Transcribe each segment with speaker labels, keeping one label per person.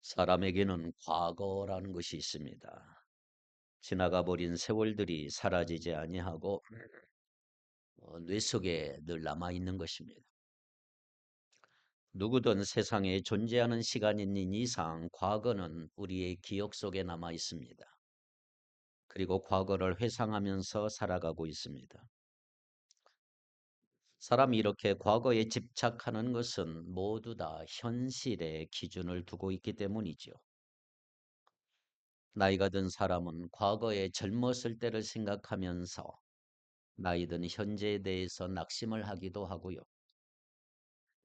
Speaker 1: 사람에게는 과거라는 것이 있습니다. 지나가 버린 세월들이 사라지지 아니하고 뇌 속에 늘 남아 있는 것입니다. 누구든 세상에 존재하는 시간이 있는 이상 과거는 우리의 기억 속에 남아 있습니다. 그리고 과거를 회상하면서 살아가고 있습니다. 사람이 이렇게 과거에 집착하는 것은 모두 다 현실의 기준을 두고 있기 때문이죠. 나이가 든 사람은 과거에 젊었을 때를 생각하면서 나이 든 현재에 대해서 낙심을 하기도 하고요.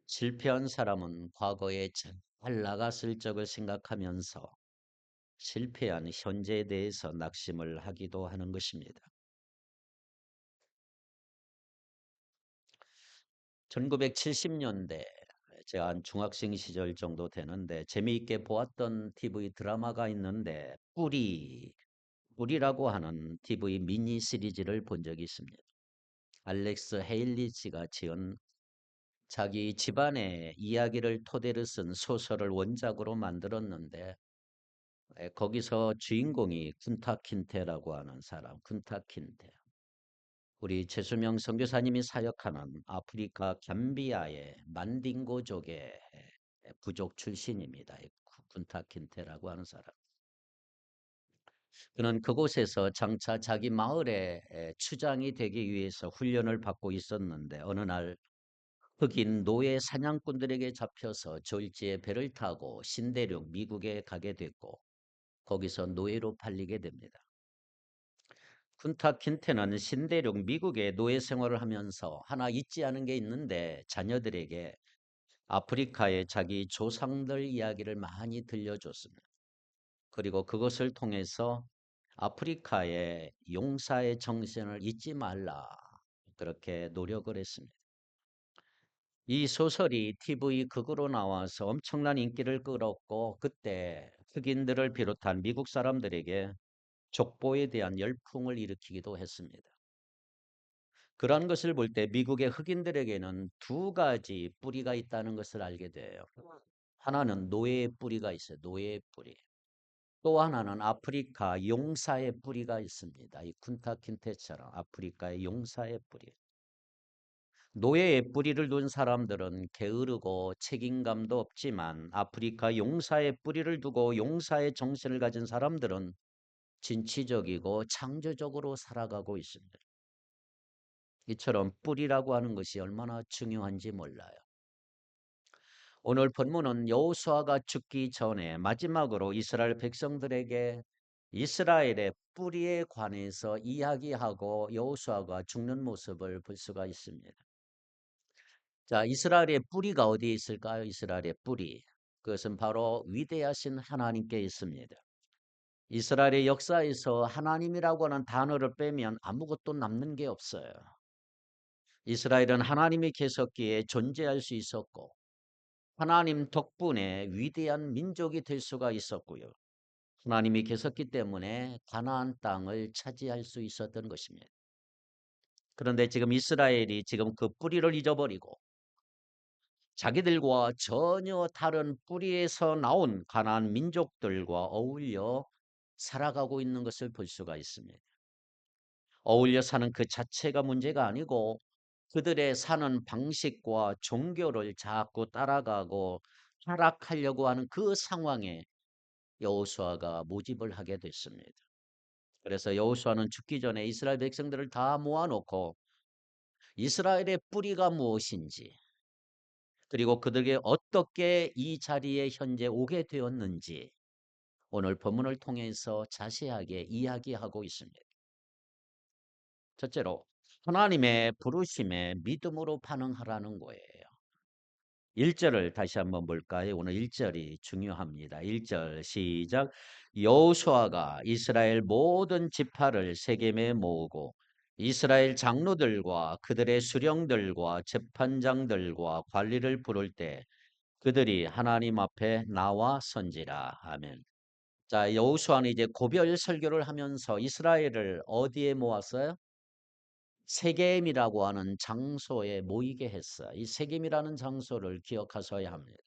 Speaker 1: 실패한 사람은 과거에 잘 나갔을 적을 생각하면서 실패한 현재에 대해서 낙심을 하기도 하는 것입니다. 1970년대 제가 한 중학생 시절 정도 되는데 재미있게 보았던 TV 드라마가 있는데 뿌리라고 하는 TV 미니 시리즈를 본 적이 있습니다. 알렉스 헤일리치가 지은 자기 집안의 이야기를 토대로 쓴 소설을 원작으로 만들었는데 거기서 주인공이 쿤타킨테라고 하는 사람, 쿤타킨테. 우리 최수명 선교사님이 사역하는 아프리카 감비아의 만딩고족의 부족 출신입니다. 이 쿤타킨테라고 하는 사람. 그는 그곳에서 장차 자기 마을의 추장이 되기 위해서 훈련을 받고 있었는데 어느 날 흑인 노예 사냥꾼들에게 잡혀서 졸지에 배를 타고 신대륙 미국에 가게 됐고 거기서 노예로 팔리게 됩니다. 쿤타 킨테는 신대륙 미국의 노예 생활을 하면서 하나 잊지 않은 게 있는데 자녀들에게 아프리카의 자기 조상들 이야기를 많이 들려줬습니다. 그리고 그것을 통해서 아프리카의 용사의 정신을 잊지 말라 그렇게 노력을 했습니다. 이 소설이 TV 극으로 나와서 엄청난 인기를 끌었고 그때 흑인들을 비롯한 미국 사람들에게 족보에 대한 열풍을 일으키기도 했습니다. 그러한 것을 볼 때 미국의 흑인들에게는 두 가지 뿌리가 있다는 것을 알게 돼요. 하나는 노예의 뿌리가 있어요. 노예의 뿌리. 또 하나는 아프리카 용사의 뿌리가 있습니다. 이 쿤타킨테처럼 아프리카의 용사의 뿌리. 노예의 뿌리를 둔 사람들은 게으르고 책임감도 없지만 아프리카 용사의 뿌리를 두고 용사의 정신을 가진 사람들은 진취적이고 창조적으로 살아가고 있습니다. 이처럼 뿌리라고 하는 것이 얼마나 중요한지 몰라요. 오늘 본문은 여호수아가 죽기 전에 마지막으로 이스라엘 백성들에게 이스라엘의 뿌리에 관해서 이야기하고 여호수아가 죽는 모습을 볼 수가 있습니다. 자, 이스라엘의 뿌리가 어디에 있을까요? 이스라엘의 뿌리. 그것은 바로 위대하신 하나님께 있습니다. 이스라엘의 역사에서 하나님이라고 하는 단어를 빼면 아무것도 남는 게 없어요. 이스라엘은 하나님이 계셨기에 존재할 수 있었고 하나님 덕분에 위대한 민족이 될 수가 있었고요. 하나님이 계셨기 때문에 가나안 땅을 차지할 수 있었던 것입니다. 그런데 지금 이스라엘이 지금 그 뿌리를 잊어버리고 자기들과 전혀 다른 뿌리에서 나온 가나안 민족들과 어울려 살아가고 있는 것을 볼 수가 있습니다. 어울려 사는 그 자체가 문제가 아니고 그들의 사는 방식과 종교를 자꾸 따라가고 타락하려고 하는 그 상황에 여호수아가 모집을 하게 됐습니다. 그래서 여호수아는 죽기 전에 이스라엘 백성들을 다 모아놓고 이스라엘의 뿌리가 무엇인지 그리고 그들에게 어떻게 이 자리에 현재 오게 되었는지 오늘 본문을 통해서 자세하게 이야기하고 있습니다. 첫째로 하나님의 부르심에 믿음으로 반응하라는 거예요. 1절을 다시 한번 볼까요? 오늘 1절이 중요합니다. 1절 시작. 여호수아가 이스라엘 모든 지파를 세겜에 모으고 이스라엘 장로들과 그들의 수령들과 재판장들과 관리를 부를 때 그들이 하나님 앞에 나와 선지라. 아멘. 자, 여호수아는 이제 고별 설교를 하면서 이스라엘을 어디에 모았어요? 세겜이라고 하는 장소에 모이게 했어요. 이 세겜이라는 장소를 기억하셔야 합니다.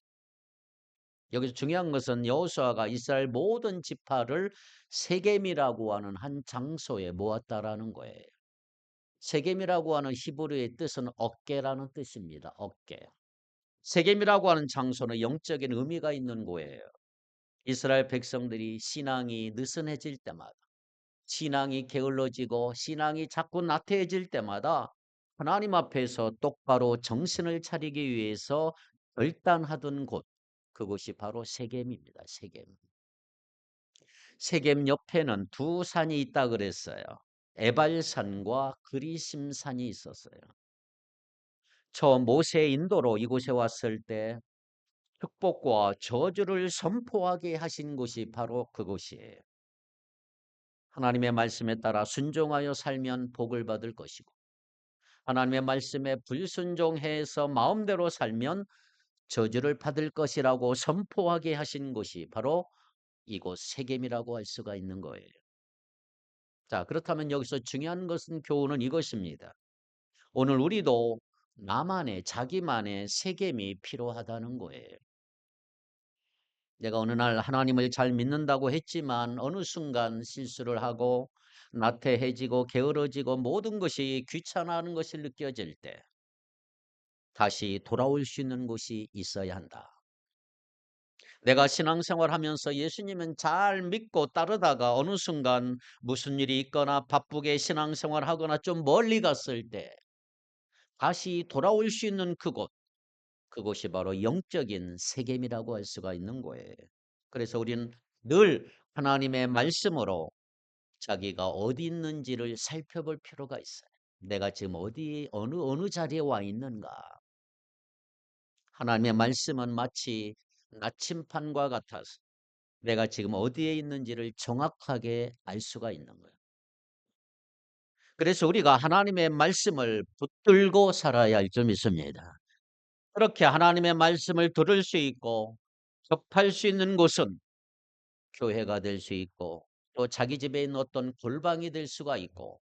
Speaker 1: 여기서 중요한 것은 여호수아가 이스라엘 모든 지파를 세겜이라고 하는 한 장소에 모았다라는 거예요. 세겜이라고 하는 히브리어의 뜻은 어깨라는 뜻입니다. 어깨. 세겜이라고 하는 장소는 영적인 의미가 있는 곳이에요. 이스라엘 백성들이 신앙이 느슨해질 때마다, 신앙이 게을러지고 신앙이 자꾸 나태해질 때마다 하나님 앞에서 똑바로 정신을 차리기 위해서 결단하던 곳, 그곳이 바로 세겜입니다. 세겜. 세겜 옆에는 두 산이 있다 그랬어요. 에발산과 그리심산이 있었어요. 처음 모세의 인도로 이곳에 왔을 때 축복과 저주를 선포하게 하신 곳이 바로 그곳이에요. 하나님의 말씀에 따라 순종하여 살면 복을 받을 것이고, 하나님의 말씀에 불순종해서 마음대로 살면 저주를 받을 것이라고 선포하게 하신 곳이 바로 이곳 세겜이라고 할 수가 있는 거예요. 자, 그렇다면 여기서 중요한 것은 교훈은 이것입니다. 오늘 우리도 나만의 자기만의 세겜이 필요하다는 거예요. 내가 어느 날 하나님을 잘 믿는다고 했지만 어느 순간 실수를 하고 나태해지고 게으러지고 모든 것이 귀찮아하는 것이 느껴질 때 다시 돌아올 수 있는 곳이 있어야 한다. 내가 신앙생활하면서 예수님은 잘 믿고 따르다가 어느 순간 무슨 일이 있거나 바쁘게 신앙생활하거나 좀 멀리 갔을 때 다시 돌아올 수 있는 그곳, 그곳이 바로 영적인 세겜이라고 할 수가 있는 거예요. 그래서 우리는 늘 하나님의 말씀으로 자기가 어디 있는지를 살펴볼 필요가 있어요. 내가 지금 어느 자리에 와 있는가? 하나님의 말씀은 마치 나침판과 같아서 내가 지금 어디에 있는지를 정확하게 알 수가 있는 거예요. 그래서 우리가 하나님의 말씀을 붙들고 살아야 할 점이 있습니다. 그렇게 하나님의 말씀을 들을 수 있고 접할 수 있는 곳은 교회가 될 수 있고 또 자기 집에 있는 어떤 골방이 될 수가 있고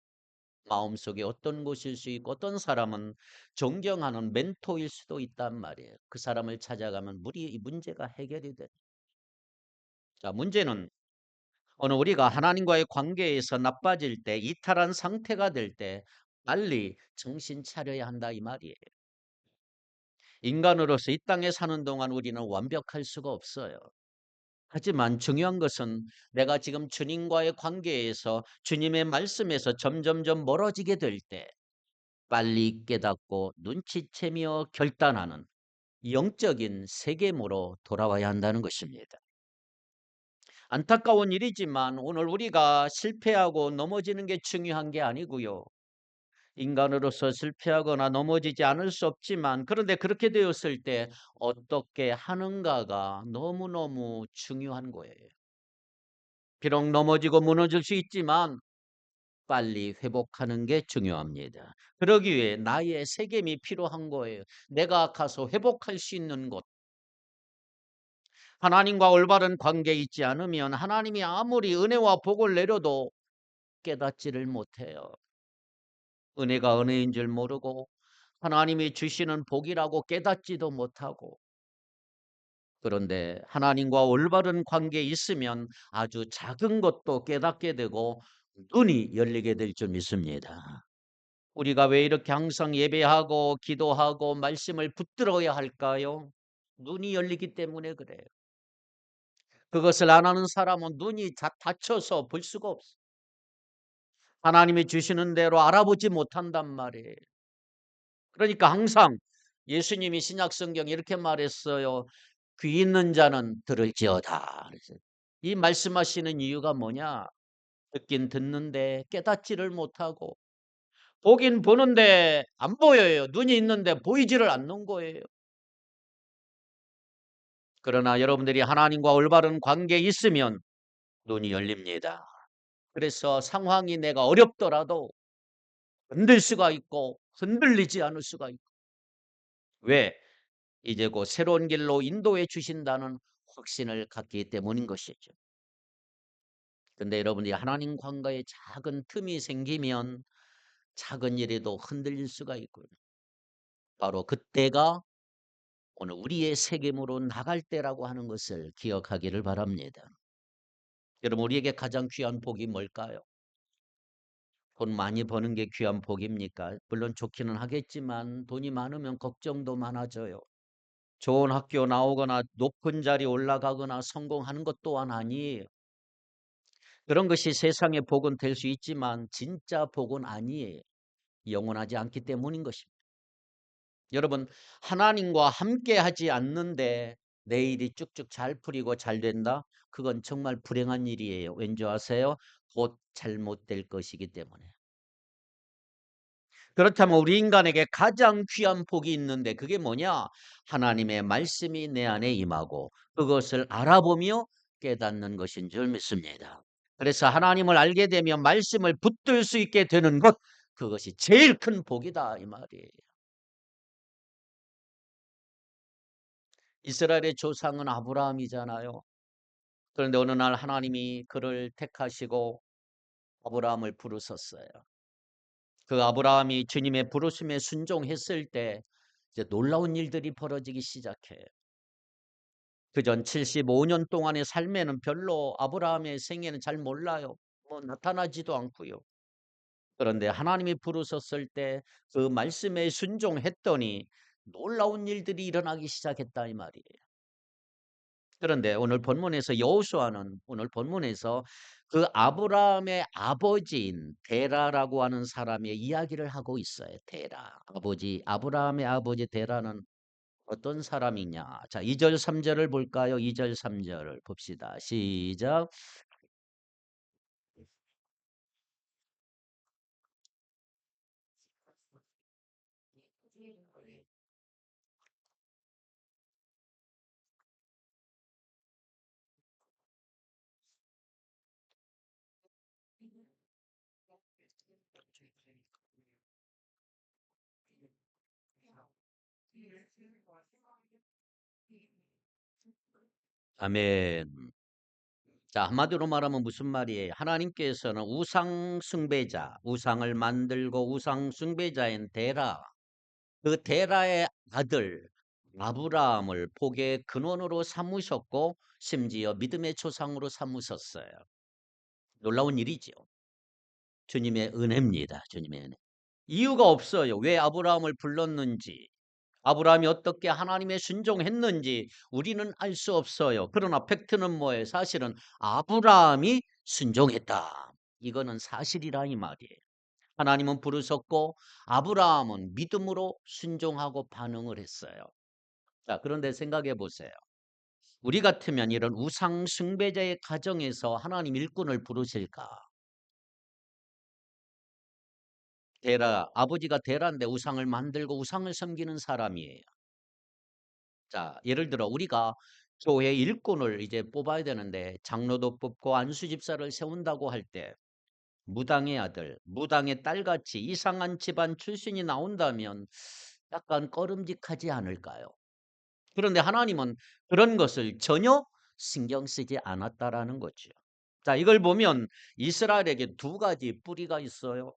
Speaker 1: 마음속에 어떤 곳일 수 있고 어떤 사람은 존경하는 멘토일 수도 있단 말이에요. 그 사람을 찾아가면 이 문제가 해결이 돼. 자, 문제는 오늘 우리가 하나님과의 관계에서 나빠질 때 이탈한 상태가 될 때 빨리 정신 차려야 한다 이 말이에요. 인간으로서 이 땅에 사는 동안 우리는 완벽할 수가 없어요. 하지만 중요한 것은 내가 지금 주님과의 관계에서 주님의 말씀에서 점점점 멀어지게 될 때 빨리 깨닫고 눈치채며 결단하는 영적인 세겜으로 돌아와야 한다는 것입니다. 안타까운 일이지만 오늘 우리가 실패하고 넘어지는 게 중요한 게 아니고요. 인간으로서 실패하거나 넘어지지 않을 수 없지만 그런데 그렇게 되었을 때 어떻게 하는가가 너무너무 중요한 거예요. 비록 넘어지고 무너질 수 있지만 빨리 회복하는 게 중요합니다. 그러기 위해 나의 세겜이 필요한 거예요. 내가 가서 회복할 수 있는 곳. 하나님과 올바른 관계에 있지 않으면 하나님이 아무리 은혜와 복을 내려도 깨닫지를 못해요. 은혜가 은혜인 줄 모르고 하나님이 주시는 복이라고 깨닫지도 못하고 그런데 하나님과 올바른 관계에 있으면 아주 작은 것도 깨닫게 되고 눈이 열리게 될 줄 믿습니다. 우리가 왜 이렇게 항상 예배하고 기도하고 말씀을 붙들어야 할까요? 눈이 열리기 때문에 그래요. 그것을 안 하는 사람은 눈이 닫혀서 볼 수가 없어요. 하나님이 주시는 대로 알아보지 못한단 말이에요. 그러니까 항상 예수님이 신약 성경에 이렇게 말했어요. 귀 있는 자는 들을지어다. 그랬어요. 이 말씀하시는 이유가 뭐냐? 듣긴 듣는데 깨닫지를 못하고 보긴 보는데 안 보여요. 눈이 있는데 보이지를 않는 거예요. 그러나 여러분들이 하나님과 올바른 관계에 있으면 눈이 열립니다. 그래서 상황이 내가 어렵더라도 흔들 수가 있고 흔들리지 않을 수가 있고 왜? 이제 곧 새로운 길로 인도해 주신다는 확신을 갖기 때문인 것이죠. 근데 여러분이 하나님 관계에 작은 틈이 생기면 작은 일에도 흔들릴 수가 있고요. 바로 그때가 오늘 우리의 책임으로 나갈 때라고 하는 것을 기억하기를 바랍니다. 여러분, 우리에게 가장 귀한 복이 뭘까요? 돈 많이 버는 게 귀한 복입니까? 물론 좋기는 하겠지만 돈이 많으면 걱정도 많아져요. 좋은 학교 나오거나 높은 자리 올라가거나 성공하는 것 또한 아니에요. 그런 것이 세상의 복은 될 수 있지만 진짜 복은 아니에요. 영원하지 않기 때문인 것입니다. 여러분, 하나님과 함께 하지 않는데 내일이 쭉쭉 잘 풀리고 잘 된다? 그건 정말 불행한 일이에요. 왠지 아세요? 곧 잘못될 것이기 때문에. 그렇다면 우리 인간에게 가장 귀한 복이 있는데 그게 뭐냐? 하나님의 말씀이 내 안에 임하고 그것을 알아보며 깨닫는 것인 줄 믿습니다. 그래서 하나님을 알게 되면 말씀을 붙들 수 있게 되는 것, 그것이 제일 큰 복이다 이 말이에요. 이스라엘의 조상은 아브라함이잖아요. 그런데 어느 날 하나님이 그를 택하시고 아브라함을 부르셨어요. 그 아브라함이 주님의 부르심에 순종했을 때 이제 놀라운 일들이 벌어지기 시작해요. 그전 75년 동안의 삶에는 별로 아브라함의 생애는 잘 몰라요. 뭐 나타나지도 않고요. 그런데 하나님이 부르셨을 때 그 말씀에 순종했더니 놀라운 일들이 일어나기 시작했다 이 말이에요. 그런데 오늘 본문에서 그 아브라함의 아버지인 데라라고 하는 사람의 이야기를 하고 있어요. 데라. 아브라함의 아버지 데라는 어떤 사람이냐? 자, 2절 3절을 볼까요? 2절 3절을 봅시다. 시작. 아멘. 자, 한마디로 말하면 무슨 말이에요? 하나님께서는 우상 숭배자, 우상을 만들고 우상 숭배자인 데라, 그 데라의 아들 아브라함을 복의 근원으로 삼으셨고 심지어 믿음의 조상으로 삼으셨어요. 놀라운 일이죠. 주님의 은혜입니다. 주님의 은혜. 이유가 없어요. 왜 아브라함을 불렀는지, 아브라함이 어떻게 하나님의 순종했는지 우리는 알 수 없어요. 그러나 팩트는 뭐예요? 사실은 아브라함이 순종했다. 이거는 사실이라 이 말이에요. 하나님은 부르셨고 아브라함은 믿음으로 순종하고 반응을 했어요. 자, 그런데 생각해 보세요. 우리 같으면 이런 우상 숭배자의 가정에서 하나님 일꾼을 부르실까? 아버지가 데라인데 우상을 만들고 우상을 섬기는 사람이에요. 자, 예를 들어 우리가 교회 일꾼을 이제 뽑아야 되는데 장로도 뽑고 안수 집사를 세운다고 할 때 무당의 아들, 무당의 딸같이 이상한 집안 출신이 나온다면 약간 꺼름직하지 않을까요? 그런데 하나님은 그런 것을 전혀 신경 쓰지 않았다라는 거죠. 자, 이걸 보면 이스라엘에게 두 가지 뿌리가 있어요.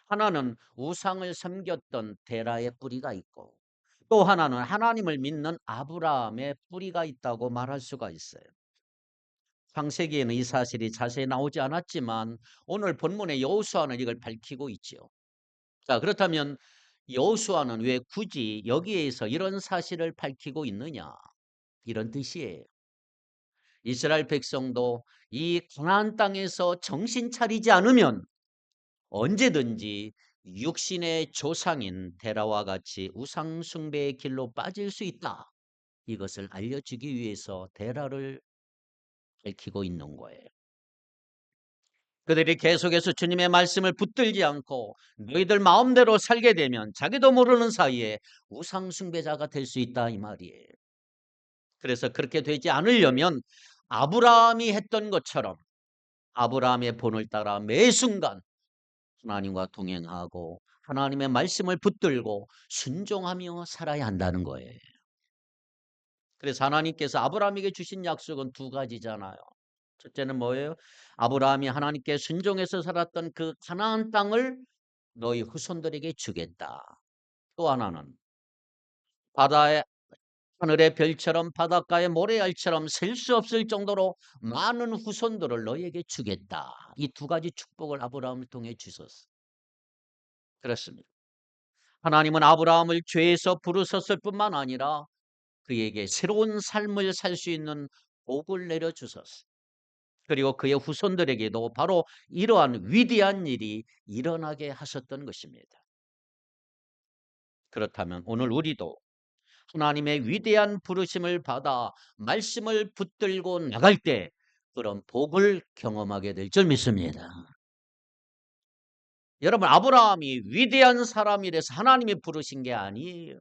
Speaker 1: 하나는 우상을 섬겼던 데라의 뿌리가 있고 또 하나는 하나님을 믿는 아브라함의 뿌리가 있다고 말할 수가 있어요. 창세기에는 이 사실이 자세히 나오지 않았지만 오늘 본문의 여호수아는 이걸 밝히고 있죠. 자, 그렇다면 여호수아는 왜 굳이 여기에서 이런 사실을 밝히고 있느냐? 이런 뜻이에요. 이스라엘 백성도 이 가나안 땅에서 정신 차리지 않으면 언제든지 육신의 조상인 데라와 같이 우상 숭배의 길로 빠질 수 있다. 이것을 알려주기 위해서 데라를 밝히고 있는 거예요. 그들이 계속해서 주님의 말씀을 붙들지 않고 너희들 마음대로 살게 되면 자기도 모르는 사이에 우상 숭배자가 될 수 있다 이 말이에요. 그래서 그렇게 되지 않으려면 아브라함이 했던 것처럼 아브라함의 본을 따라 매 순간 하나님과 동행하고 하나님의 말씀을 붙들고 순종하며 살아야 한다는 거예요. 그래서 하나님께서 아브라함에게 주신 약속은 두 가지잖아요. 첫째는 뭐예요? 아브라함이 하나님께 순종해서 살았던 그 가나안 땅을 너희 후손들에게 주겠다. 또 하나는 바다의 하늘의 별처럼 바닷가의 모래알처럼 셀 수 없을 정도로 많은 후손들을 너에게 주겠다. 이 두 가지 축복을 아브라함을 통해 주셨어. 그렇습니다. 하나님은 아브라함을 죄에서 부르셨을 뿐만 아니라 그에게 새로운 삶을 살 수 있는 복을 내려 주셨어. 그리고 그의 후손들에게도 바로 이러한 위대한 일이 일어나게 하셨던 것입니다. 그렇다면 오늘 우리도 하나님의 위대한 부르심을 받아 말씀을 붙들고 나갈 때 그런 복을 경험하게 될 줄 믿습니다. 여러분, 아브라함이 위대한 사람이라서 하나님이 부르신 게 아니에요.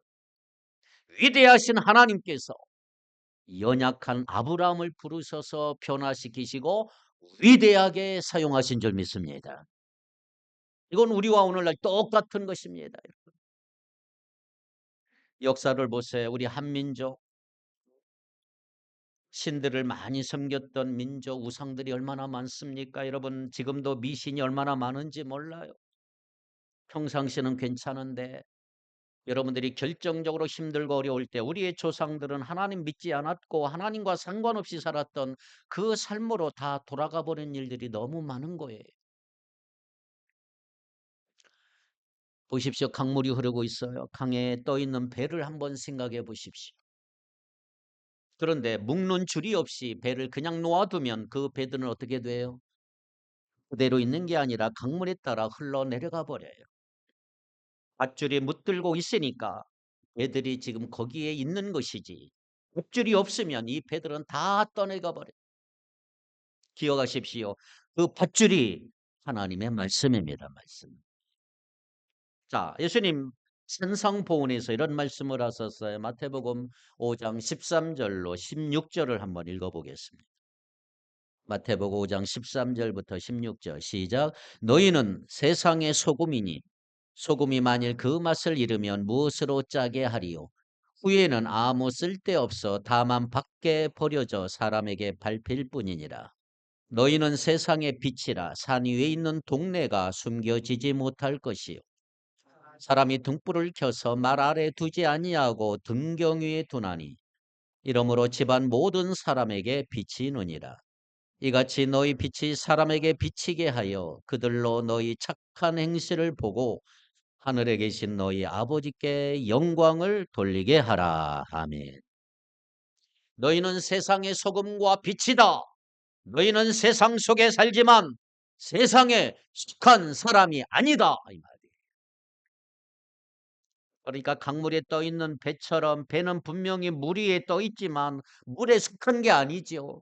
Speaker 1: 위대하신 하나님께서 연약한 아브라함을 부르셔서 변화시키시고 위대하게 사용하신 줄 믿습니다. 이건 우리와 오늘날 똑같은 것입니다. 역사를 보세요. 우리 한민족, 신들을 많이 섬겼던 민족, 우상들이 얼마나 많습니까? 여러분, 지금도 미신이 얼마나 많은지 몰라요. 평상시는 괜찮은데 여러분들이 결정적으로 힘들고 어려울 때 우리의 조상들은 하나님 믿지 않았고 하나님과 상관없이 살았던 그 삶으로 다 돌아가 버린 일들이 너무 많은 거예요. 보십시오. 강물이 흐르고 있어요. 강에 떠 있는 배를 한번 생각해 보십시오. 그런데 묶는 줄이 없이 배를 그냥 놓아두면 그 배들은 어떻게 돼요? 그대로 있는 게 아니라 강물에 따라 흘러내려가 버려요. 밧줄이 붙들고 있으니까 배들이 지금 거기에 있는 것이지. 밧줄이 없으면 이 배들은 다 떠내가 버려요. 기억하십시오. 그 밧줄이 하나님의 말씀입니다. 말씀. 자, 예수님 산상보훈에서 이런 말씀을 하셨어요. 마태복음 5장 13절로 16절을 한번 읽어보겠습니다. 마태복음 5장 13절부터 16절 시작. 너희는 세상의 소금이니 소금이 만일 그 맛을 잃으면 무엇으로 짜게 하리요? 후에는 아무 쓸데없어 다만 밖에 버려져 사람에게 밟힐 뿐이니라. 너희는 세상의 빛이라. 산 위에 있는 동네가 숨겨지지 못할 것이요 사람이 등불을 켜서 말 아래 두지 아니하고 등경 위에 두나니 이러므로 집안 모든 사람에게 비치느니라. 이같이 너희 빛이 사람에게 비치게 하여 그들로 너희 착한 행실을 보고 하늘에 계신 너희 아버지께 영광을 돌리게 하라. 아멘. 너희는 세상의 소금과 빛이다. 너희는 세상 속에 살지만 세상에 속한 사람이 아니다. 이 말이에요. 그러니까 강물에 떠 있는 배처럼 배는 분명히 물 위에 떠 있지만 물에 속한 게 아니죠.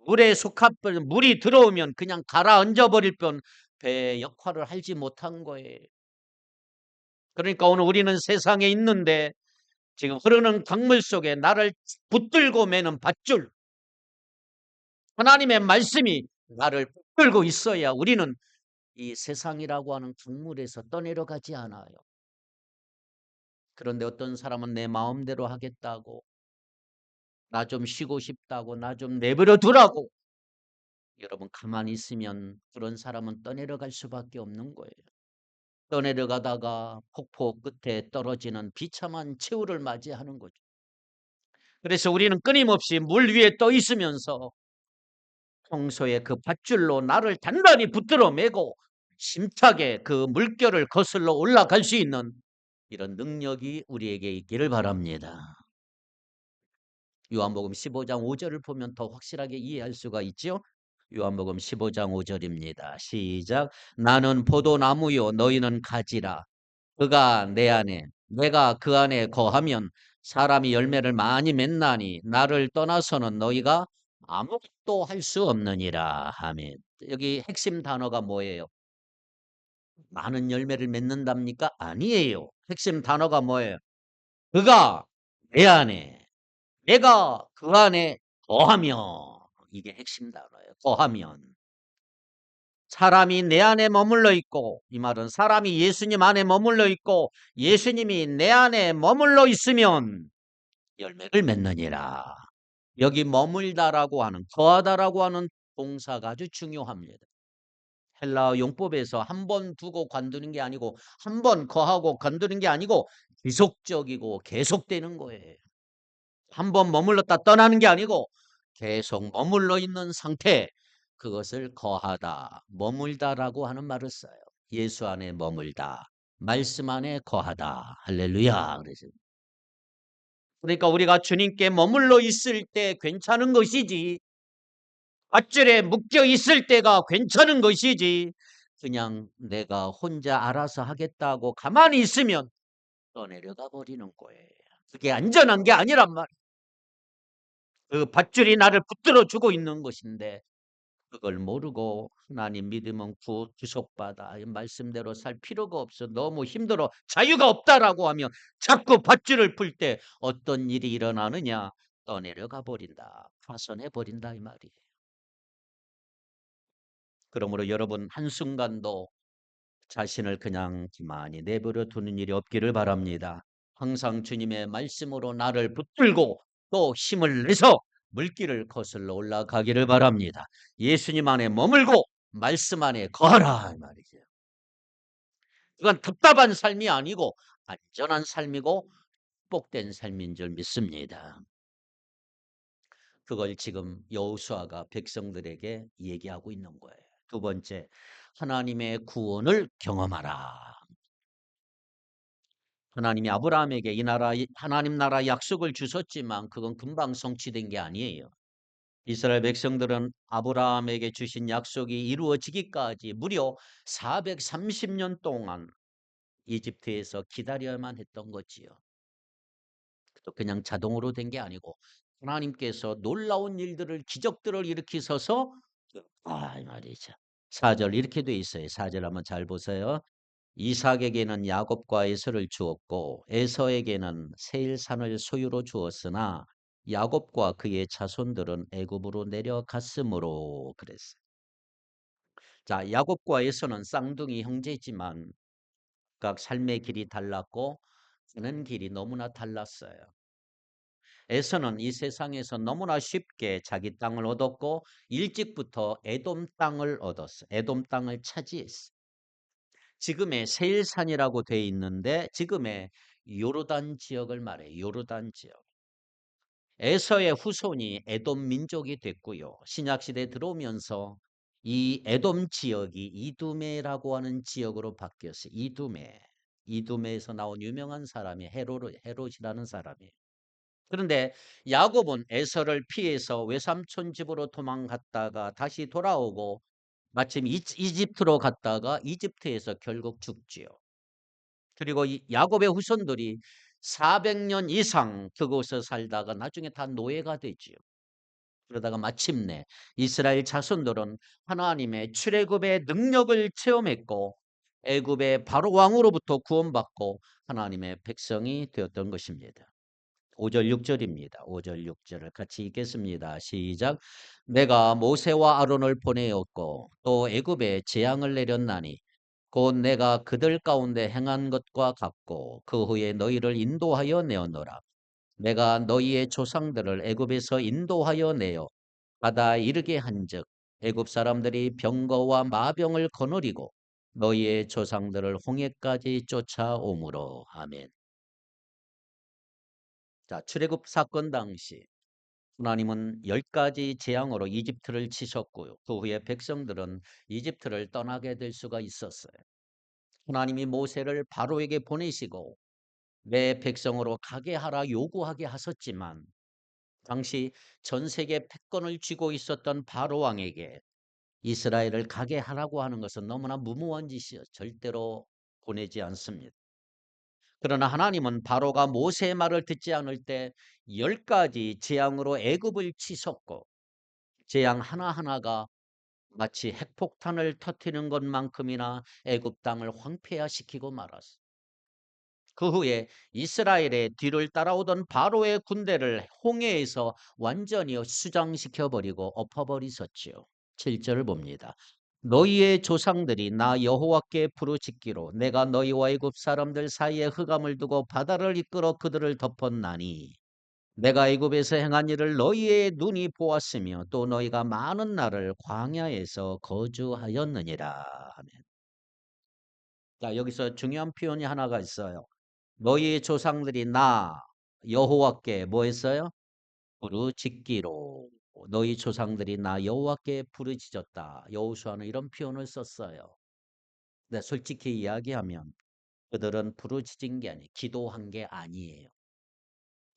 Speaker 1: 물에 속한 물이 들어오면 그냥 가라앉아 버릴 뿐 배의 역할을 하지 못한 거예요. 그러니까 오늘 우리는 세상에 있는데 지금 흐르는 강물 속에 나를 붙들고 매는 밧줄, 하나님의 말씀이 나를 붙들고 있어야 우리는 이 세상이라고 하는 강물에서 떠내려가지 않아요. 그런데 어떤 사람은 내 마음대로 하겠다고, 나 좀 쉬고 싶다고, 나 좀 내버려 두라고. 여러분, 가만히 있으면 그런 사람은 떠내려갈 수밖에 없는 거예요. 떠내려가다가 폭포 끝에 떨어지는 비참한 최후를 맞이하는 거죠. 그래서 우리는 끊임없이 물 위에 떠 있으면서 평소에 그 밧줄로 나를 단단히 붙들어 매고 힘차게 그 물결을 거슬러 올라갈 수 있는 이런 능력이 우리에게 있기를 바랍니다. 요한복음 15장 5절을 보면 더 확실하게 이해할 수가 있죠. 요한복음 15장 5절입니다. 시작. 나는 포도나무요 너희는 가지라. 그가 내 안에 내가 그 안에 거하면 사람이 열매를 많이 맺나니 나를 떠나서는 너희가 아무것도 할 수 없느니라. 아멘. 여기 핵심 단어가 뭐예요? 많은 열매를 맺는답니까? 아니에요. 핵심 단어가 뭐예요? 그가 내 안에 내가 그 안에 거하며 이게 핵심 단어예요. 거하면 사람이 내 안에 머물러 있고 이 말은 사람이 예수님 안에 머물러 있고 예수님이 내 안에 머물러 있으면 열매를 맺느니라. 여기 머물다라고 하는 거하다라고 하는 동사가 아주 중요합니다. 헬라어 용법에서 한 번 두고 관두는 게 아니고 한 번 거하고 관두는 게 아니고 지속적이고 계속되는 거예요. 한번 머물렀다 떠나는 게 아니고 계속 머물러 있는 상태, 그것을 거하다, 머물다라고 하는 말을 써요. 예수 안에 머물다, 말씀 안에 거하다. 할렐루야. 그러니까 우리가 주님께 머물러 있을 때 괜찮은 것이지, 밧줄에 묶여 있을 때가 괜찮은 것이지, 그냥 내가 혼자 알아서 하겠다고 가만히 있으면 떠내려가 버리는 거예요. 그게 안전한 게 아니란 말이에요. 그 밧줄이 나를 붙들어 주고 있는 것인데 그걸 모르고 하나님 믿으면 구속받아, 이 말씀대로 살 필요가 없어, 너무 힘들어, 자유가 없다라고 하면 자꾸 밧줄을 풀 때 어떤 일이 일어나느냐? 떠내려가 버린다, 파손해 버린다 이 말이에요. 그러므로 여러분 한순간도 자신을 그냥 가만히 내버려 두는 일이 없기를 바랍니다. 항상 주님의 말씀으로 나를 붙들고 또 힘을 내서 물길을 거슬러 올라가기를 바랍니다. 예수님 안에 머물고 말씀 안에 거하라 이 말이죠. 이건 답답한 삶이 아니고 안전한 삶이고 복된 삶인 줄 믿습니다. 그걸 지금 여호수아가 백성들에게 얘기하고 있는 거예요. 두 번째, 하나님의 구원을 경험하라. 하나님이 아브라함에게 이 나라, 하나님 나라 약속을 주셨지만 그건 금방 성취된 게 아니에요. 이스라엘 백성들은 아브라함에게 주신 약속이 이루어지기까지 무려 430년 동안 이집트에서 기다려야만 했던 거지요. 또 그냥 자동으로 된 게 아니고 하나님께서 놀라운 일들을, 기적들을 일으키셔서, 이 말이죠. 4절 이렇게 돼 있어요. 4절 한번 잘 보세요. 이삭에게는 야곱과 에서를 주었고 에서에게는 세일산을 소유로 주었으나 야곱과 그의 자손들은 애굽으로 내려갔으므로 그랬어요. 자, 야곱과 에서는 쌍둥이 형제지만 각 삶의 길이 달랐고 가는 길이 너무나 달랐어요. 에서는 이 세상에서 너무나 쉽게 자기 땅을 얻었고 일찍부터 에돔 땅을 얻었어요. 에돔 땅을 차지했어요. 지금의 세일산이라고 돼 있는데 지금의 요르단 지역을 말해요. 요르단 지역. 에서의 후손이 에돔 민족이 됐고요. 신약 시대에 들어오면서 이 에돔 지역이 이두메라고 하는 지역으로 바뀌었어요. 이두메. 이두메에서 나온 유명한 사람이 헤롯이라는 사람이에요. 그런데 야곱은 에서를 피해서 외삼촌 집으로 도망갔다가 다시 돌아오고 마침 이집트로 갔다가 이집트에서 결국 죽지요. 그리고 이 야곱의 후손들이 400년 이상 그곳에 살다가 나중에 다 노예가 되지요. 그러다가 마침내 이스라엘 자손들은 하나님의 출애굽의 능력을 체험했고 애굽의 바로 왕으로부터 구원받고 하나님의 백성이 되었던 것입니다. 5절 6절입니다. 5절 6절을 같이 읽겠습니다. 시작. 내가 모세와 아론을 보내었고 또 애굽에 재앙을 내렸나니 곧 내가 그들 가운데 행한 것과 같고 그 후에 너희를 인도하여 내었노라. 내가 너희의 조상들을 애굽에서 인도하여 내어 바다에 이르게 한즉 애굽 사람들이 병거와 마병을 거느리고 너희의 조상들을 홍해까지 쫓아오므로. 아멘. 자, 출애굽 사건 당시 하나님은 10가지 재앙으로 이집트를 치셨고요. 그 후에 백성들은 이집트를 떠나게 될 수가 있었어요. 하나님이 모세를 바로에게 보내시고 내 백성으로 가게 하라 요구하게 하셨지만 당시 전 세계 패권을 쥐고 있었던 바로 왕에게 이스라엘을 가게 하라고 하는 것은 너무나 무모한 짓이요. 절대로 보내지 않습니다. 그러나 하나님은 바로가 모세의 말을 듣지 않을 때 10가지 재앙으로 애굽을 치셨고 재앙 하나하나가 마치 핵폭탄을 터뜨리는 것만큼이나 애굽 땅을 황폐화시키고 말았습니다. 그 후에 이스라엘의 뒤를 따라오던 바로의 군대를 홍해에서 완전히 수장시켜 버리고 엎어버리셨지요. 7절을 봅니다. 너희의 조상들이 나 여호와께 부르짖기로 내가 너희와 애굽 사람들 사이에 흑암을 두고 바다를 이끌어 그들을 덮었나니 내가 애굽에서 행한 일을 너희의 눈이 보았으며 또 너희가 많은 날을 광야에서 거주하였느니라. 아멘. 자, 여기서 중요한 표현이 하나가 있어요. 너희의 조상들이 나 여호와께 뭐 했어요? 부르짖기로 너희 조상들이 나 여호와께 부르짖었다. 여호수아는 이런 표현을 썼어요. 근데 솔직히 이야기하면 그들은 부르짖은 게 아니에요. 기도한 게 아니에요.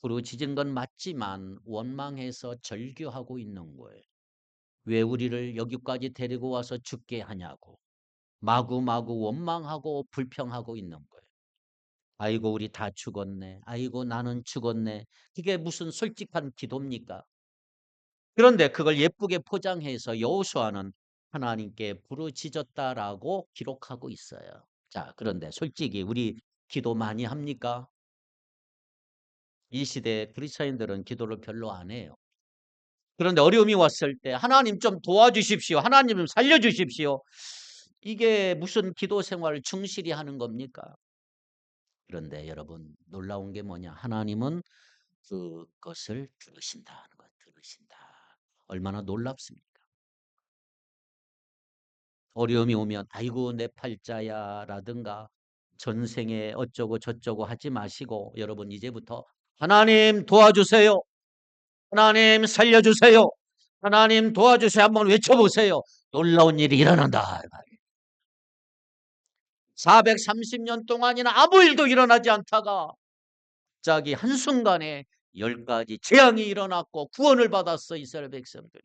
Speaker 1: 부르짖은 건 맞지만 원망해서 절규하고 있는 거예요. 왜 우리를 여기까지 데리고 와서 죽게 하냐고. 마구마구 원망하고 불평하고 있는 거예요. 아이고 우리 다 죽었네. 아이고 나는 죽었네. 그게 무슨 솔직한 기도입니까? 그런데 그걸 예쁘게 포장해서 여호수아는 하나님께 부르짖었다라고 기록하고 있어요. 자, 그런데 솔직히 우리 기도 많이 합니까? 이 시대 그리스도인들은 기도를 별로 안 해요. 그런데 어려움이 왔을 때 하나님 좀 도와주십시오. 하나님 좀 살려주십시오. 이게 무슨 기도 생활을 충실히 하는 겁니까? 그런데 여러분 놀라운 게 뭐냐? 하나님은 그것을 들으신다는 것, 들으신다. 얼마나 놀랍습니까? 어려움이 오면 아이고 내 팔자야라든가 전생에 어쩌고 저쩌고 하지 마시고 여러분 이제부터 하나님 도와주세요. 하나님 살려주세요. 하나님 도와주세요. 한번 외쳐보세요. 놀라운 일이 일어난다. 430년 동안이나 아무 일도 일어나지 않다가 갑자기 한순간에 10가지 재앙이 일어났고 구원을 받았어 이스라엘 백성들이.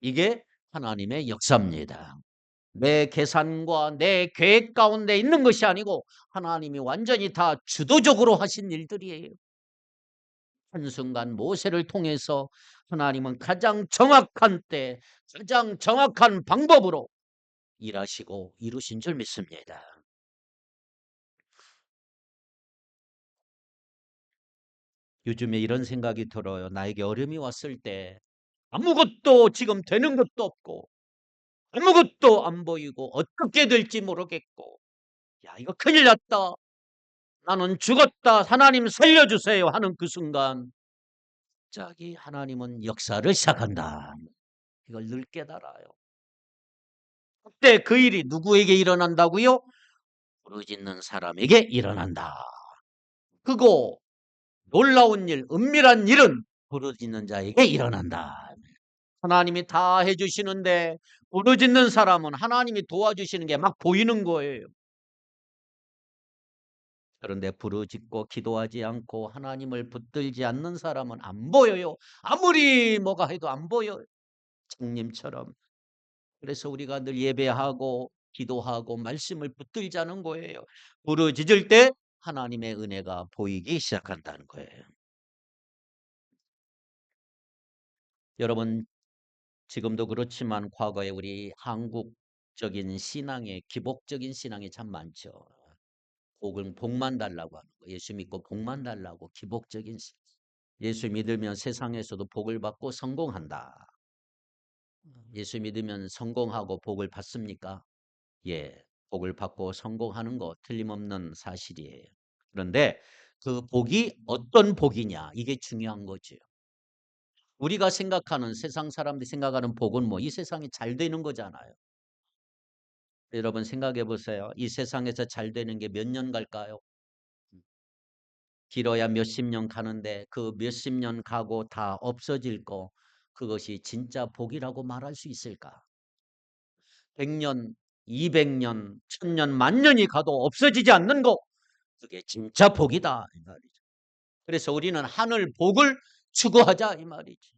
Speaker 1: 이게 하나님의 역사입니다. 내 계산과 내 계획 가운데 있는 것이 아니고 하나님이 완전히 다 주도적으로 하신 일들이에요. 한순간 모세를 통해서 하나님은 가장 정확한 때, 가장 정확한 방법으로 일하시고 이루신 줄 믿습니다. 요즘에 이런 생각이 들어요. 나에게 어려움이 왔을 때 아무것도 지금 되는 것도 없고 아무것도 안 보이고 어떻게 될지 모르겠고 야 이거 큰일 났다. 나는 죽었다. 하나님 살려주세요 하는 그 순간 갑자기 하나님은 역사를 시작한다. 이걸 늘 깨달아요. 그때 그 일이 누구에게 일어난다고요? 부르짖는 사람에게 일어난다. 그거 놀라운 일, 은밀한 일은 부르짖는 자에게 일어난다. 하나님이 다 해주시는데 부르짖는 사람은 하나님이 도와주시는 게 막 보이는 거예요. 그런데 부르짖고 기도하지 않고 하나님을 붙들지 않는 사람은 안 보여요. 아무리 뭐가 해도 안 보여요. 장님처럼. 그래서 우리가 늘 예배하고 기도하고 말씀을 붙들자는 거예요. 부르짖을 때 하나님의 은혜가 보이기 시작한다는 거예요. 여러분 지금도 그렇지만 과거에 우리 한국적인 신앙의 기복적인 신앙이 참 많죠. 복만 달라고 하는 거. 예수 믿고 복만 달라고 기복적인 신앙. 예수 믿으면 세상에서도 복을 받고 성공한다. 예수 믿으면 성공하고 복을 받습니까? 예, 복을 받고 성공하는 거 틀림없는 사실이에요. 그런데 그 복이 어떤 복이냐 이게 중요한 거죠. 우리가 생각하는 세상 사람들이 생각하는 복은 뭐 이 세상이 잘 되는 거잖아요. 여러분 생각해 보세요. 이 세상에서 잘 되는 게 몇 년 갈까요? 길어야 몇십 년 가는데 그 몇십 년 가고 다 없어질 거 그것이 진짜 복이라고 말할 수 있을까? 100년, 200년, 1000년, 만년이 가도 없어지지 않는 거 그게 진짜 복이다 이 말이죠. 그래서 우리는 하늘 복을 추구하자 이 말이지.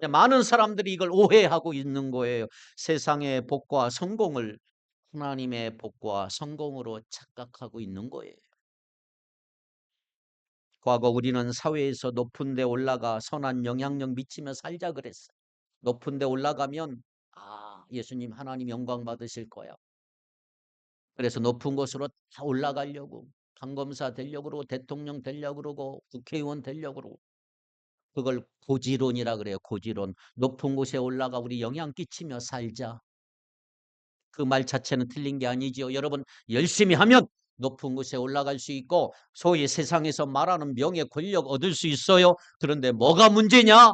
Speaker 1: 많은 사람들이 이걸 오해하고 있는 거예요. 세상의 복과 성공을 하나님의 복과 성공으로 착각하고 있는 거예요. 과거 우리는 사회에서 높은 데 올라가 선한 영향력 미치며 살자 그랬어요. 높은 데 올라가면 예수님 하나님 영광 받으실 거야. 그래서 높은 곳으로 다 올라가려고 판검사 되려고 그러고 대통령 되려고 그러고 국회의원 되려고 그러고 그걸 고지론이라 그래요. 고지론. 높은 곳에 올라가 우리 영향 끼치며 살자. 그 말 자체는 틀린 게 아니지요. 여러분 열심히 하면 높은 곳에 올라갈 수 있고 소위 세상에서 말하는 명예 권력 얻을 수 있어요. 그런데 뭐가 문제냐?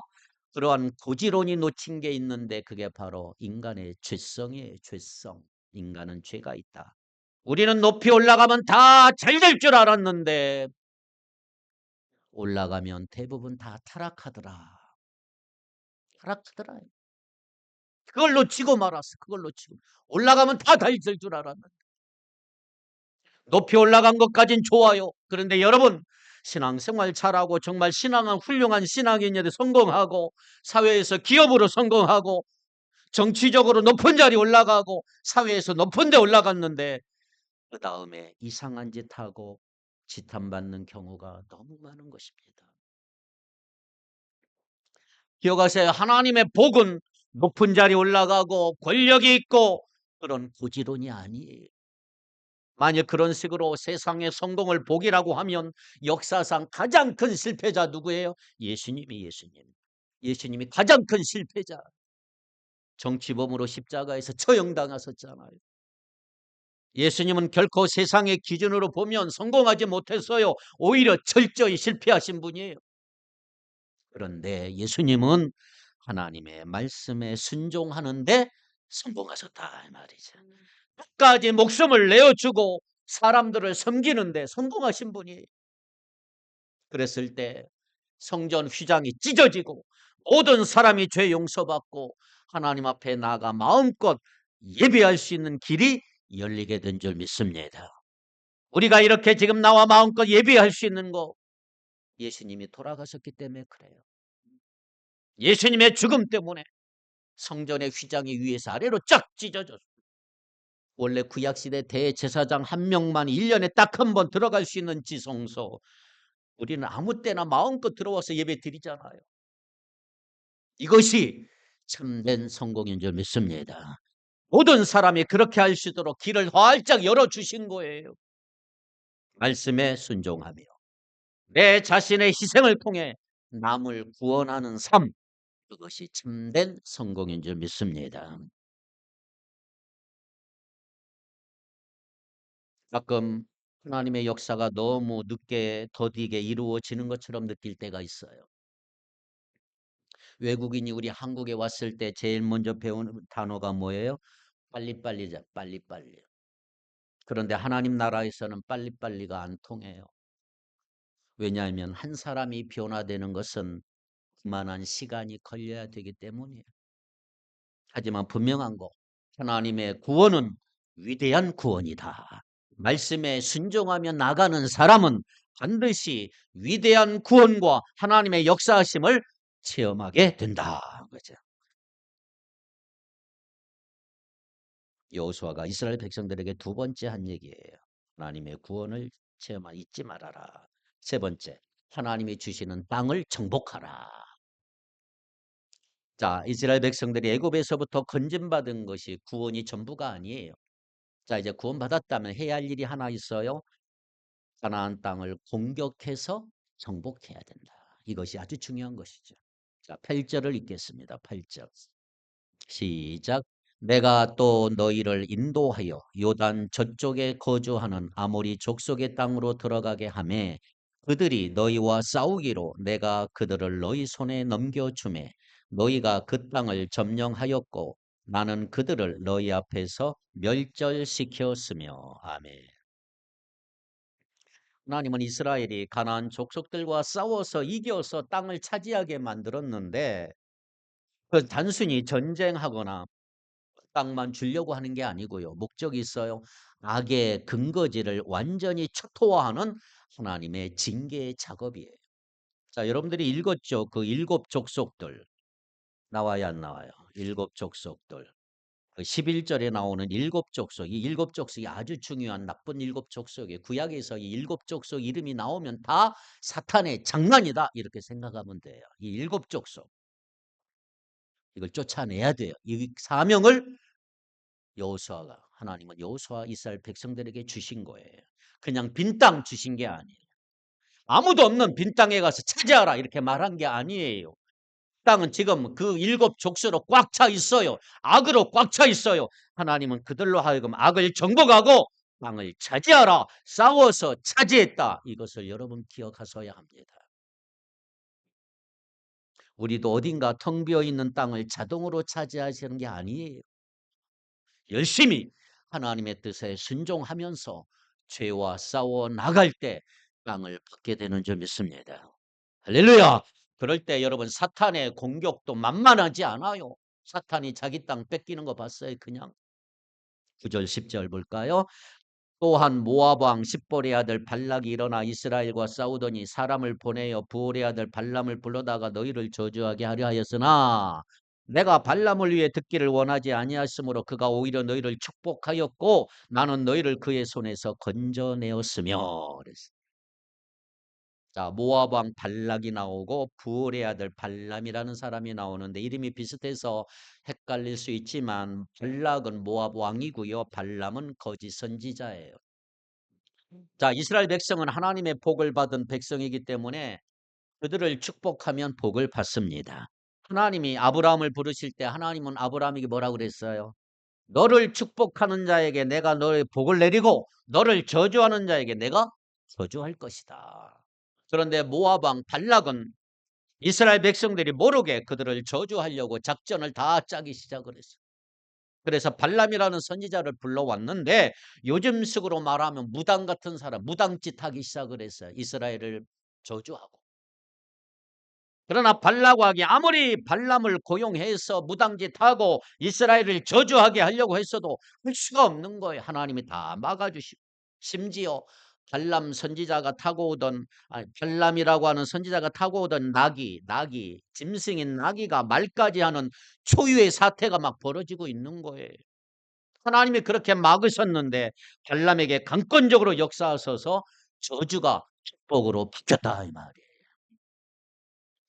Speaker 1: 그러한 고지론이 놓친 게 있는데 그게 바로 인간의 죄성이에요. 죄성. 인간은 죄가 있다. 우리는 높이 올라가면 다 잘 될 줄 알았는데 올라가면 대부분 다 타락하더라. 타락하더라. 그걸 놓치고 말았어. 그걸 놓치고. 올라가면 다 있을 줄 알았는데. 높이 올라간 것까진 좋아요. 그런데 여러분, 신앙생활 잘하고 정말 신앙은 훌륭한 신앙인인데 성공하고 사회에서 기업으로 성공하고 정치적으로 높은 자리 올라가고 사회에서 높은 데 올라갔는데 그다음에 이상한 짓 하고 지탄받는 경우가 너무 많은 것입니다. 기억하세요. 하나님의 복은 높은 자리 올라가고 권력이 있고 그런 고지론이 아니에요. 만약 그런 식으로 세상의 성공을 복이라고 하면 역사상 가장 큰 실패자 누구예요? 예수님이 예수님. 예수님이 가장 큰 실패자. 정치범으로 십자가에서 처형당하셨잖아요. 예수님은 결코 세상의 기준으로 보면 성공하지 못했어요. 오히려 철저히 실패하신 분이에요. 그런데 예수님은 하나님의 말씀에 순종하는데 성공하셨다 이 말이죠. 끝까지 목숨을 내어주고 사람들을 섬기는데 성공하신 분이에요. 그랬을 때 성전 휘장이 찢어지고 모든 사람이 죄 용서받고 하나님 앞에 나아가 마음껏 예배할 수 있는 길이 열리게 된 줄 믿습니다. 우리가 이렇게 지금 나와 마음껏 예배할 수 있는 거 예수님이 돌아가셨기 때문에 그래요. 예수님의 죽음 때문에 성전의 휘장이 위에서 아래로 쫙 찢어졌어요. 원래 구약시대 대제사장 한 명만 1년에 딱 한 번 들어갈 수 있는 지성소. 우리는 아무 때나 마음껏 들어와서 예배 드리잖아요. 이것이 참된 성공인 줄 믿습니다. 모든 사람이 그렇게 할 수 있도록 길을 활짝 열어주신 거예요. 말씀에 순종하며 내 자신의 희생을 통해 남을 구원하는 삶, 그것이 참된 성공인 줄 믿습니다. 가끔 하나님의 역사가 너무 늦게 더디게 이루어지는 것처럼 느낄 때가 있어요. 외국인이 우리 한국에 왔을 때 제일 먼저 배우는 단어가 뭐예요? 빨리빨리자, 빨리빨리. 그런데 하나님 나라에서는 빨리빨리가 안 통해요. 왜냐하면 한 사람이 변화되는 것은 그만한 시간이 걸려야 되기 때문이에요. 하지만 분명한 거, 하나님의 구원은 위대한 구원이다. 말씀에 순종하며 나가는 사람은 반드시 위대한 구원과 하나님의 역사하심을 체험하게 된다. 그죠? 여호수아가 이스라엘 백성들에게 두 번째 한 얘기예요. 하나님의 구원을 체험하 잊지 말아라. 세 번째, 하나님이 주시는 땅을 정복하라. 자, 이스라엘 백성들이 애굽에서부터 건진받은 것이 구원이 전부가 아니에요. 자, 이제 구원받았다면 해야 할 일이 하나 있어요. 가나안 땅을 공격해서 정복해야 된다. 이것이 아주 중요한 것이죠. 자, 8절을 읽겠습니다. 8절. 시작. 내가 또 너희를 인도하여 요단 저쪽에 거주하는 아모리 족속의 땅으로 들어가게 하매 그들이 너희와 싸우기로 내가 그들을 너희 손에 넘겨주매 너희가 그 땅을 점령하였고 나는 그들을 너희 앞에서 멸절시켰으며. 아멘. 하나님은 이스라엘이 가나안 족속들과 싸워서 이겨서 땅을 차지하게 만들었는데 그 단순히 전쟁하거나 땅만 주려고 하는 게 아니고요. 목적이 있어요. 악의 근거지를 완전히 초토화하는 하나님의 징계의 작업이에요. 자, 여러분들이 읽었죠? 그 일곱 족속들. 나와요, 안 나와요? 일곱 족속들. 그 11절에 나오는 일곱 족속. 이 일곱 족속이 아주 중요한 나쁜 일곱 족속이에요. 구약에서 이 일곱 족속 이름이 나오면 다 사탄의 장난이다. 이렇게 생각하면 돼요. 이 일곱 족속. 이걸 쫓아내야 돼요. 이 사명을 여호수아가 하나님은 여호수아 이스라엘 백성들에게 주신 거예요. 그냥 빈 땅 주신 게 아니에요. 아무도 없는 빈 땅에 가서 차지하라 이렇게 말한 게 아니에요. 땅은 지금 그 일곱 족수로 꽉 차 있어요. 악으로 꽉 차 있어요. 하나님은 그들로 하여금 악을 정복하고 땅을 차지하라. 싸워서 차지했다. 이것을 여러분 기억하셔야 합니다. 우리도 어딘가 텅 비어 있는 땅을 자동으로 차지하시는 게 아니에요. 열심히 하나님의 뜻에 순종하면서 죄와 싸워 나갈 때 땅을 받게 되는 줄 믿습니다. 할렐루야. 그럴 때 여러분 사탄의 공격도 만만하지 않아요. 사탄이 자기 땅 뺏기는 거 봤어요, 그냥. 9절 10절 볼까요? 또한 모압 왕 십볼의 아들 발락이 일어나 이스라엘과 싸우더니 사람을 보내어 부올의 아들 발람을 불러다가 너희를 저주하게 하려 하였으나 내가 발람을 위해 듣기를 원하지 아니하였으므로 그가 오히려 너희를 축복하였고 나는 너희를 그의 손에서 건져내었으며 그랬어요. 자, 모압 왕 발락이 나오고 부올의 아들 발람이라는 사람이 나오는데 이름이 비슷해서 헷갈릴 수 있지만 발락은 모압 왕이고요. 발람은 거짓 선지자예요. 자, 이스라엘 백성은 하나님의 복을 받은 백성이기 때문에 그들을 축복하면 복을 받습니다. 하나님이 아브라함을 부르실 때 하나님은 아브라함에게 뭐라고 그랬어요? 너를 축복하는 자에게 내가 너의 복을 내리고 너를 저주하는 자에게 내가 저주할 것이다. 그런데 모압 왕 발락은 이스라엘 백성들이 모르게 그들을 저주하려고 작전을 다 짜기 시작을 했어요. 그래서 발람이라는 선지자를 불러왔는데 요즘식으로 말하면 무당 같은 사람, 무당짓 하기 시작을 했어요. 이스라엘을 저주하고. 그러나 발락왕이 아무리 발람을 고용해서 무당짓하고 이스라엘을 저주하게 하려고 했어도 할 수가 없는 거예요. 하나님이 다 막아주시고. 심지어 발람 선지자가 타고 오던 발람이라고 하는 선지자가 타고 오던 낙이 짐승인 나귀가 말까지 하는 초유의 사태가 막 벌어지고 있는 거예요. 하나님이 그렇게 막으셨는데 발람에게 강권적으로 역사하셔서 저주가 축복으로 바뀌었다 이 말이에요.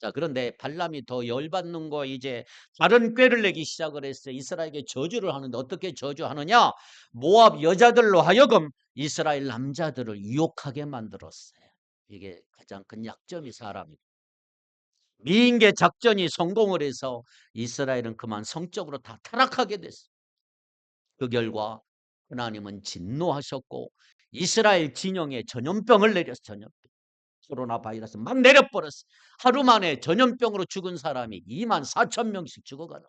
Speaker 1: 자, 그런데 발람이 더 열받는 거 이제 다른 꾀를 내기 시작을 했어요. 이스라엘에게 저주를 하는데 어떻게 저주하느냐? 모압 여자들로 하여금 이스라엘 남자들을 유혹하게 만들었어요. 이게 가장 큰 약점이 사람이. 미인계 작전이 성공을 해서 이스라엘은 그만 성적으로 다 타락하게 됐어요. 그 결과 하나님은 진노하셨고 이스라엘 진영에 전염병을 내렸어요. 전염병. 코로나 바이러스 막 내려버렸어요. 하루 만에 전염병으로 죽은 사람이 24,000명씩 죽어가는.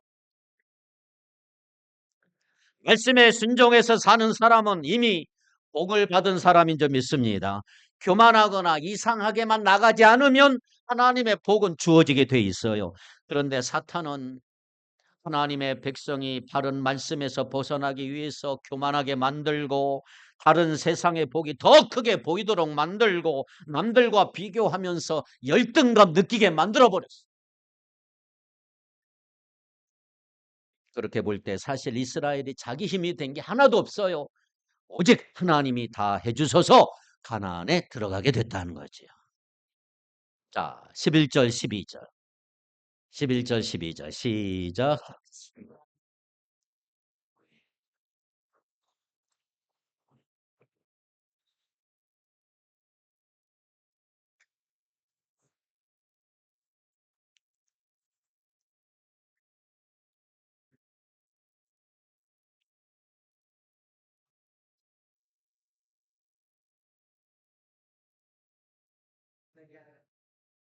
Speaker 1: 말씀에 순종해서 사는 사람은 이미 복을 받은 사람인 줄 믿습니다. 교만하거나 이상하게만 나가지 않으면 하나님의 복은 주어지게 돼 있어요. 그런데 사탄은 하나님의 백성이 바른 말씀에서 벗어나기 위해서 교만하게 만들고 다른 세상의 복이 더 크게 보이도록 만들고 남들과 비교하면서 열등감 느끼게 만들어버렸어요. 그렇게 볼 때 사실 이스라엘이 자기 힘이 된 게 하나도 없어요. 오직 하나님이 다 해주셔서 가나안에 들어가게 됐다는 거죠. 자, 11절 12절 11절 12절 시작.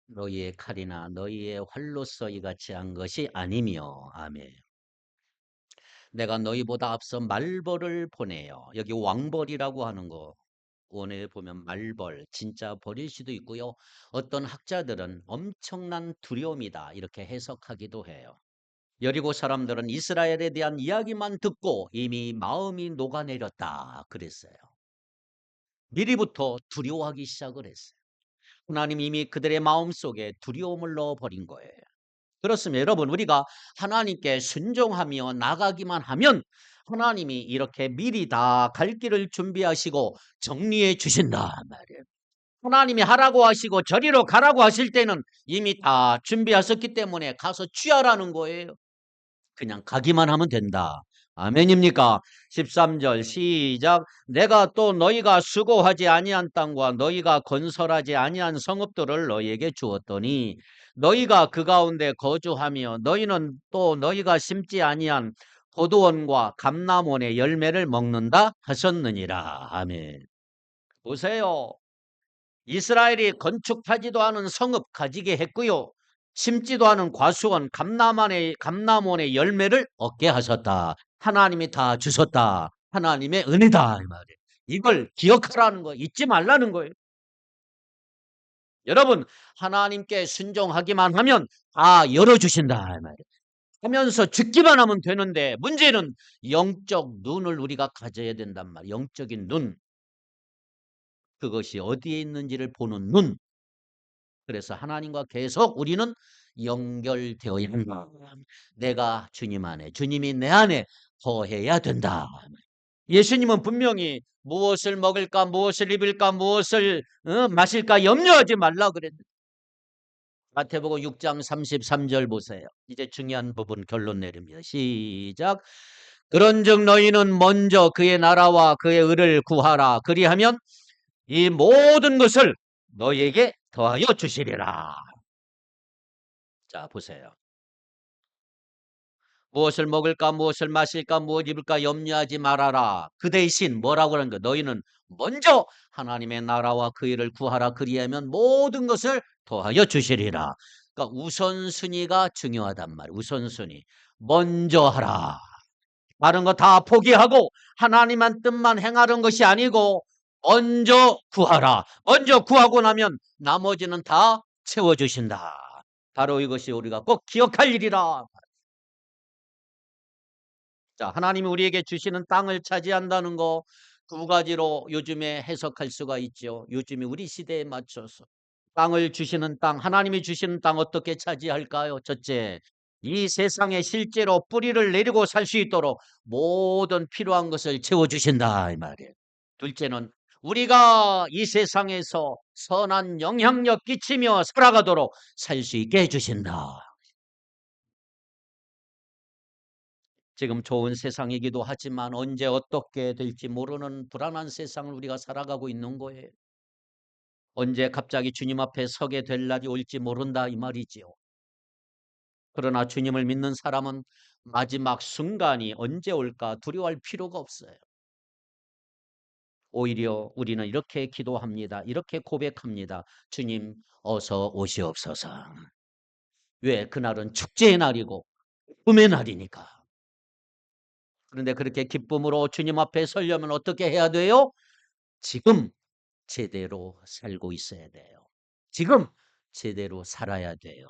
Speaker 1: 너희의 칼이나 너희의 활로써 이같이 한 것이 아니며 아멘. 내가 너희보다 앞서 말벌을 보내요. 여기 왕벌이라고 하는 거 원어에 보면 말벌, 진짜 벌일 수도 있고요. 어떤 학자들은 엄청난 두려움이다 이렇게 해석하기도 해요. 여리고 사람들은 이스라엘에 대한 이야기만 듣고 이미 마음이 녹아내렸다 그랬어요. 미리부터 두려워하기 시작을 했어요. 하나님 이미 그들의 마음속에 두려움을 넣어버린 거예요. 그렇습니다. 여러분 우리가 하나님께 순종하며 나가기만 하면 하나님이 이렇게 미리 다 갈 길을 준비하시고 정리해 주신다 말이에요. 하나님이 하라고 하시고 저리로 가라고 하실 때는 이미 다 준비하셨기 때문에 가서 취하라는 거예요. 그냥 가기만 하면 된다. 아멘입니까? 13절 시작. 내가 또 너희가 수고하지 아니한 땅과 너희가 건설하지 아니한 성읍들을 너희에게 주었더니 너희가 그 가운데 거주하며 너희는 또 너희가 심지 아니한 포도원과 감람원의 열매를 먹는다 하셨느니라. 아멘. 보세요. 이스라엘이 건축하지도 않은 성읍 가지게 했고요. 심지도 않은 과수원 감람원의 열매를 얻게 하셨다. 하나님이 다 주셨다. 하나님의 은혜다 이 말이에요. 이걸 기억하라는 거 잊지 말라는 거예요. 여러분, 하나님께 순종하기만 하면 다 열어주신다 말이에요. 하면서 죽기만 하면 되는데 문제는 영적 눈을 우리가 가져야 된단 말이에요. 영적인 눈. 그것이 어디에 있는지를 보는 눈. 그래서 하나님과 계속 우리는 연결되어야 한다. 내가 주님 안에, 주님이 내 안에 거해야 된다. 예수님은 분명히 무엇을 먹을까, 무엇을 입을까, 무엇을 마실까 염려하지 말라 그랬는데, 마태복음 6장 33절 보세요. 이제 중요한 부분 결론 내립니다. 시작. 그런즉 너희는 먼저 그의 나라와 그의 의를 구하라. 그리하면 이 모든 것을 너희에게 더하여 주시리라. 자, 보세요. 무엇을 먹을까, 무엇을 마실까, 무엇 입을까 염려하지 말아라. 그 대신 뭐라고 하는 거? 너희는 먼저 하나님의 나라와 그 일을 구하라. 그리하면 모든 것을 더하여 주시리라. 그러니까 우선순위가 중요하단 말이에요. 우선순위. 먼저 하라. 다른 거 다 포기하고 하나님의 뜻만 행하는 것이 아니고 먼저 구하라. 먼저 구하고 나면 나머지는 다 채워주신다. 바로 이것이 우리가 꼭 기억할 일이라. 자, 하나님이 우리에게 주시는 땅을 차지한다는 거 두 가지로 요즘에 해석할 수가 있죠. 요즘에 우리 시대에 맞춰서 땅을 주시는 땅, 하나님이 주시는 땅 어떻게 차지할까요? 첫째, 이 세상에 실제로 뿌리를 내리고 살 수 있도록 모든 필요한 것을 채워주신다 이 말이에요. 둘째는 우리가 이 세상에서 선한 영향력 끼치며 살아가도록 살 수 있게 해주신다. 지금 좋은 세상이기도 하지만 언제 어떻게 될지 모르는 불안한 세상을 우리가 살아가고 있는 거예요. 언제 갑자기 주님 앞에 서게 될 날이 올지 모른다 이 말이지요. 그러나 주님을 믿는 사람은 마지막 순간이 언제 올까 두려워할 필요가 없어요. 오히려 우리는 이렇게 기도합니다. 이렇게 고백합니다. 주님 어서 오시옵소서. 왜? 그날은 축제의 날이고 꿈의 날이니까. 그런데 그렇게 기쁨으로 주님 앞에 서려면 어떻게 해야 돼요? 지금 제대로 살고 있어야 돼요. 지금 제대로 살아야 돼요.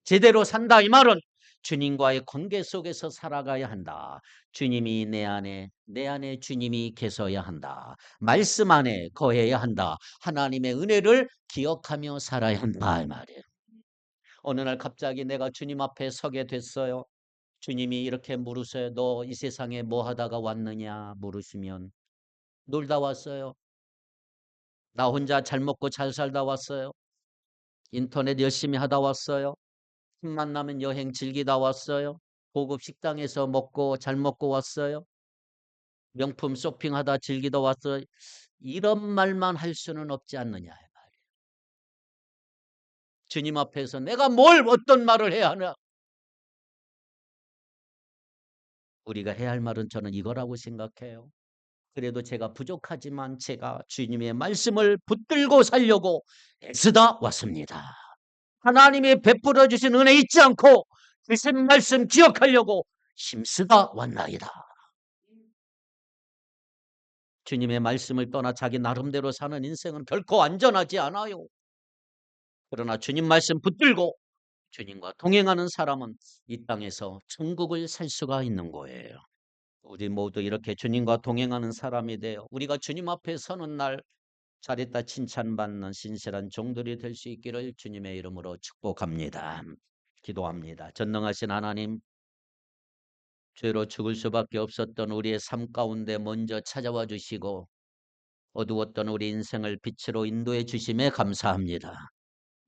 Speaker 1: 제대로 산다 이 말은 주님과의 관계 속에서 살아가야 한다. 주님이 내 안에 주님이 계셔야 한다. 말씀 안에 거해야 한다. 하나님의 은혜를 기억하며 살아야 한다 이 말이에요. 어느 날 갑자기 내가 주님 앞에 서게 됐어요. 주님이 이렇게 물으세요. 너 이 세상에 뭐 하다가 왔느냐 물으시면 놀다 왔어요. 나 혼자 잘 먹고 잘 살다 왔어요. 인터넷 열심히 하다 왔어요. 틈만 나면 여행 즐기다 왔어요. 고급 식당에서 먹고 잘 먹고 왔어요. 명품 쇼핑하다 즐기다 왔어요. 이런 말만 할 수는 없지 않느냐. 주님 앞에서 내가 뭘 어떤 말을 해야 하나. 우리가 해야 할 말은 저는 이거라고 생각해요. 그래도 제가 부족하지만 제가 주님의 말씀을 붙들고 살려고 애쓰다 왔습니다. 하나님이 베풀어 주신 은혜 잊지 않고 주신 말씀 기억하려고 힘쓰다 왔나이다. 주님의 말씀을 떠나 자기 나름대로 사는 인생은 결코 안전하지 않아요. 그러나 주님 말씀 붙들고 주님과 동행하는 사람은 이 땅에서 천국을 살 수가 있는 거예요. 우리 모두 이렇게 주님과 동행하는 사람이 되어 우리가 주님 앞에 서는 날 잘했다 칭찬받는 신실한 종들이 될 수 있기를 주님의 이름으로 축복합니다. 기도합니다. 전능하신 하나님, 죄로 죽을 수밖에 없었던 우리의 삶 가운데 먼저 찾아와 주시고 어두웠던 우리 인생을 빛으로 인도해 주심에 감사합니다.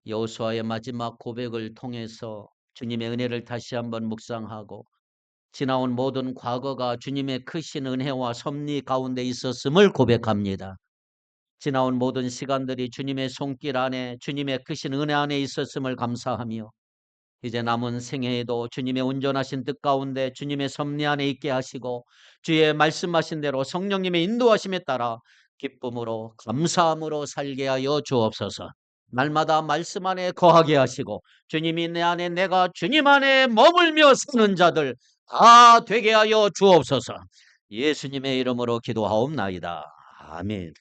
Speaker 1: 여호수아의 마지막 고백을 통해서 주님의 은혜를 다시 한번 묵상하고 지나온 모든 과거가 주님의 크신 은혜와 섭리 가운데 있었음을 고백합니다. 지나온 모든 시간들이 주님의 손길 안에 주님의 크신 은혜 안에 있었음을 감사하며 이제 남은 생애에도 주님의 온전하신 뜻 가운데 주님의 섭리 안에 있게 하시고 주의 말씀하신 대로 성령님의 인도하심에 따라 기쁨으로 감사함으로 살게 하여 주옵소서. 날마다 말씀 안에 거하게 하시고 주님이 내 안에 내가 주님 안에 머물며 사는 자들 다 되게 하여 주옵소서. 예수님의 이름으로 기도하옵나이다. 아멘.